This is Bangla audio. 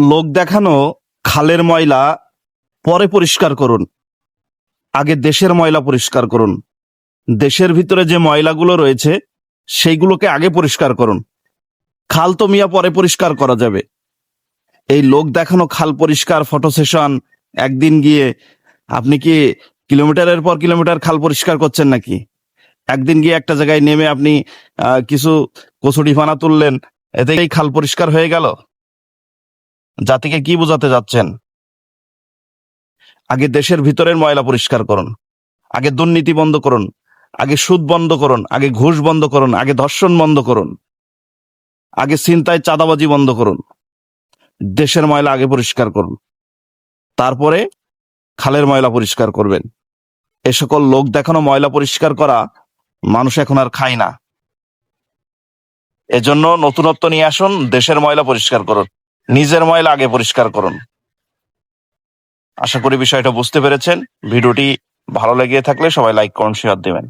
লোক দেখানো খালের ময়লা পরে পরিষ্কার করুন, আগে দেশের ময়লা পরিষ্কার করুন। দেশের ভিতরে যে ময়লাগুলো রয়েছে সেইগুলোকে আগে পরিষ্কার করুন। খাল তো মিয়া পরে পরিষ্কার করা যাবে। এই লোক দেখানো খাল পরিষ্কার ফটো সেশন, একদিন গিয়ে আপনি কি কিলোমিটারের পর কিলোমিটার খাল পরিষ্কার করছেন নাকি? একদিন গিয়ে একটা জায়গায় নেমে আপনি কিছু কচুরি ফানা তুললেন, এতেই খাল পরিষ্কার হয়ে গেল? জাতিকে কি বোঝাতে যাচ্ছেন? আগে দেশের ভিতরের ময়লা পরিষ্কার করুন, আগে দুর্নীতি বন্ধ করুন, আগে সুদ বন্ধ করুন, আগে ঘুষ বন্ধ করুন, আগে ধর্ষণ বন্ধ করুন, আগে ছিনতাই চাঁদাবাজি বন্ধ করুন। দেশের ময়লা আগে পরিষ্কার করুন, তারপরে খালের ময়লা পরিষ্কার করবেন। এ সকল লোক দেখানো ময়লা পরিষ্কার করা মানুষ এখন আর খায় না। এজন্য নতুনত্ব নিয়ে আসুন, দেশের ময়লা পরিষ্কার করুন, নিজের ময়লা আগে পরিষ্কার করুন। আশা করি বিষয়টা বুঝতে পেরেছেন। ভিডিওটি ভালো লেগে থাকলে সবাই লাইক কমেন্ট শেয়ার দিবেন।